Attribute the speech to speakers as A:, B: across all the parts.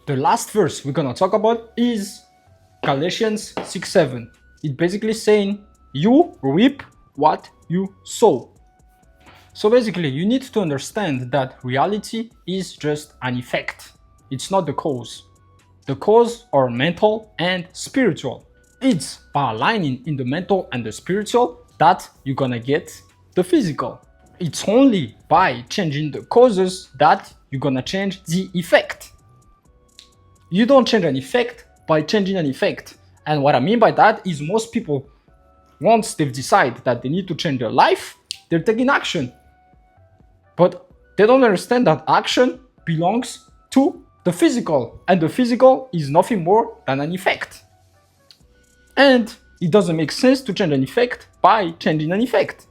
A: The last verse we're gonna talk about is Galatians 6:7. It's basically saying you reap what you sow. So basically, you need to understand that reality is just an effect. It's not the cause. The cause are mental and spiritual. It's by aligning in the mental and the spiritual that you're gonna get the physical. It's only by changing the causes that you're gonna change the effect. You don't change an effect by changing an effect. And what I mean by that is most people, once they've decided that they need to change their life, they're taking action. But they don't understand that action belongs to the physical, and the physical is nothing more than an effect. And it doesn't make sense to change an effect by changing an effect.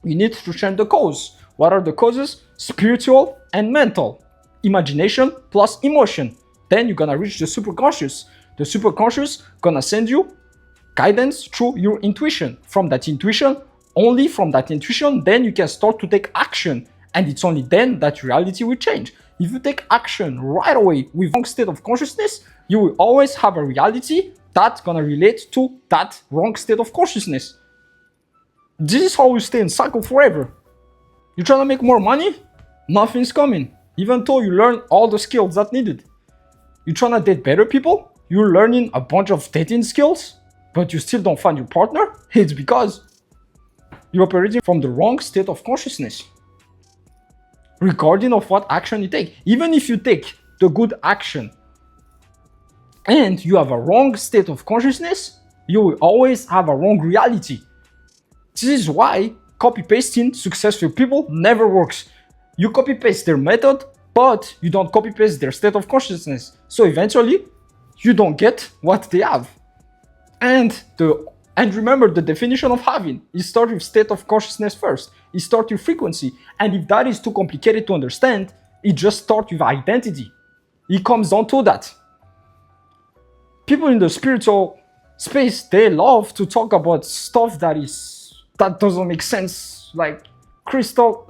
A: You need to change the cause. What are the causes? Spiritual and mental. Imagination plus emotion. Then you're gonna reach the superconscious. The superconscious gonna send you guidance through your intuition. From that intuition, only from that intuition, then you can start to take action. And it's only then that reality will change. If you take action right away with wrong state of consciousness, you will always have a reality that's gonna relate to that wrong state of consciousness. This is how you stay in cycle forever. You're trying to make more money? Nothing's coming. Even though you learn all the skills that needed. You're trying to date better people? You're learning a bunch of dating skills, but you still don't find your partner? It's because you're operating from the wrong state of consciousness. Regarding of what action you take. Even if you take the good action and you have a wrong state of consciousness, you will always have a wrong reality. This is why copy-pasting successful people never works. You copy-paste their method, but you don't copy-paste their state of consciousness. So eventually, you don't get what they have. And remember, the definition of having is start with state of consciousness first. It starts with frequency. And if that is too complicated to understand, it just starts with identity. It comes down to that. People in the spiritual space, they love to talk about stuff that doesn't make sense. Like crystal.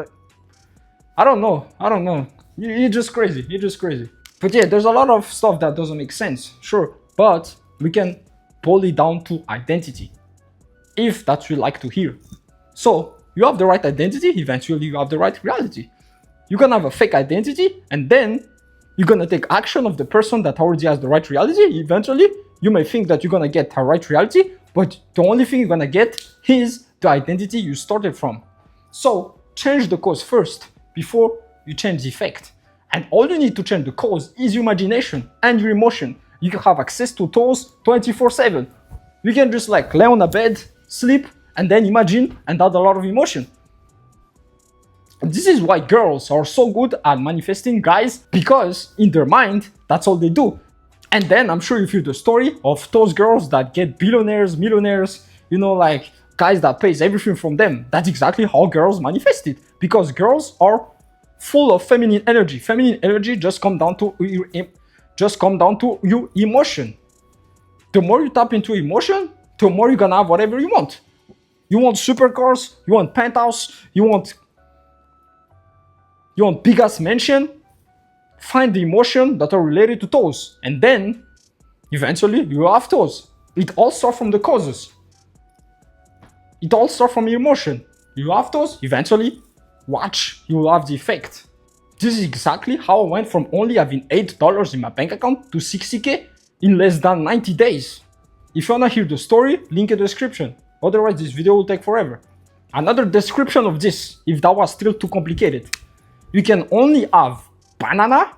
A: I don't know. You're just crazy. But yeah, there's a lot of stuff that doesn't make sense. Sure. But we can boil it down to identity, if that's what you like to hear. So you have the right identity, eventually you have the right reality. You're gonna have a fake identity, and then you're gonna take action of the person that already has the right reality. Eventually, you may think that you're gonna get a right reality, but the only thing you're gonna get is the identity you started from. So change the cause first before you change the effect. And all you need to change the cause is your imagination and your emotion. You can have access to those 24/7. You can just like lay on a bed, sleep, and then imagine and add a lot of emotion. And this is why girls are so good at manifesting guys, because in their mind, that's all they do. And then I'm sure you've heard the story of those girls that get billionaires, millionaires, like guys that pays everything from them. That's exactly how girls manifest it, because girls are full of feminine energy. Feminine energy just come down to your emotion. The more you tap into emotion, the more you're gonna have whatever you want. You want supercars, you want penthouse, you want big ass mansion. Find the emotion that are related to those, and then eventually you have those. It all starts from the causes. It all starts from your emotion. You have those, eventually, watch, you will have the effect. This is exactly how I went from only having $8 in my bank account to 60k in less than 90 days. If you wanna hear the story, link in the description. Otherwise, this video will take forever. Another description of this, if that was still too complicated. You can only have banana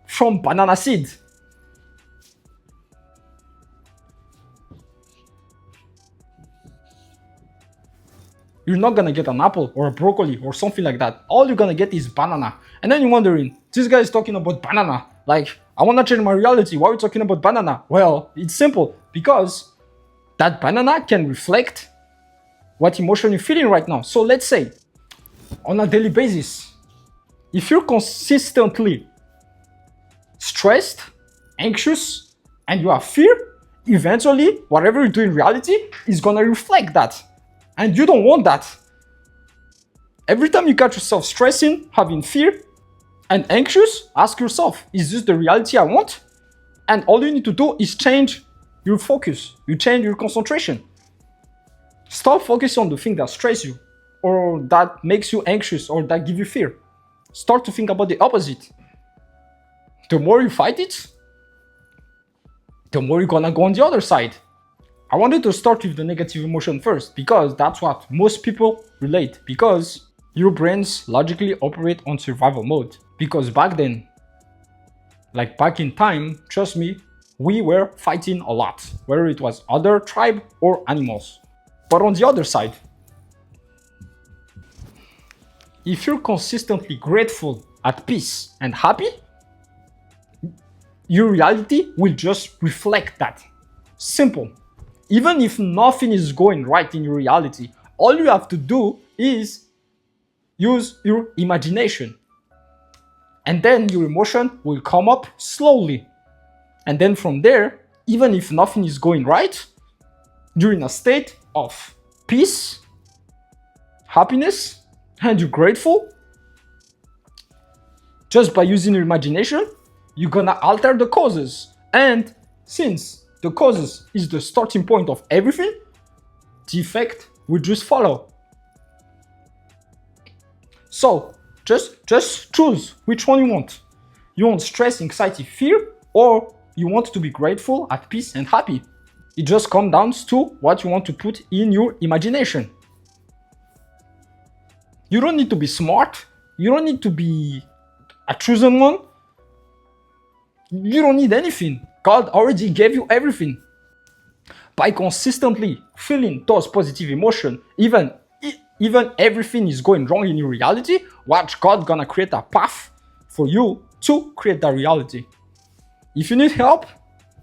A: from banana seed. You're not gonna get an apple or a broccoli or something like that. All you're gonna get is banana. And then you're wondering, this guy is talking about banana. Like, I wanna change my reality. Why are you talking about banana? Well, it's simple. Because that banana can reflect what emotion you're feeling right now. So let's say, on a daily basis, if you're consistently stressed, anxious, and you have fear, eventually, whatever you do in reality is gonna reflect that. And you don't want that. Every time you catch yourself stressing, having fear, and anxious, ask yourself, is this the reality I want? And all you need to do is change your focus. You change your concentration. Stop focusing on the thing that stress you, or that makes you anxious, or that give you fear. Start to think about the opposite. The more you fight it, the more you're gonna go on the other side. I wanted to start with the negative emotion first, because that's what most people relate, because your brains logically operate on survival mode. Because back then, like back in time, trust me, we were fighting a lot, whether it was other tribe or animals. But on the other side, if you're consistently grateful, at peace, and happy, your reality will just reflect that. Simple. Even if nothing is going right in your reality, all you have to do is use your imagination. And then your emotion will come up slowly. And then from there, even if nothing is going right, you're in a state of peace, happiness, and you're grateful. Just by using your imagination, you're gonna alter the causes. And since the causes is the starting point of everything, the effect will just follow. So just choose which one you want. You want stress, anxiety, fear, or you want to be grateful, at peace, and happy. It just comes down to what you want to put in your imagination. You don't need to be smart. You don't need to be a chosen one. You don't need anything. God already gave you everything. By consistently feeling those positive emotions, even everything is going wrong in your reality, watch God gonna create a path for you to create that reality. If you need help,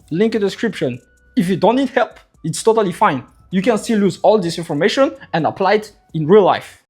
A: link in the description. If you don't need help, it's totally fine. You can still use all this information and apply it in real life.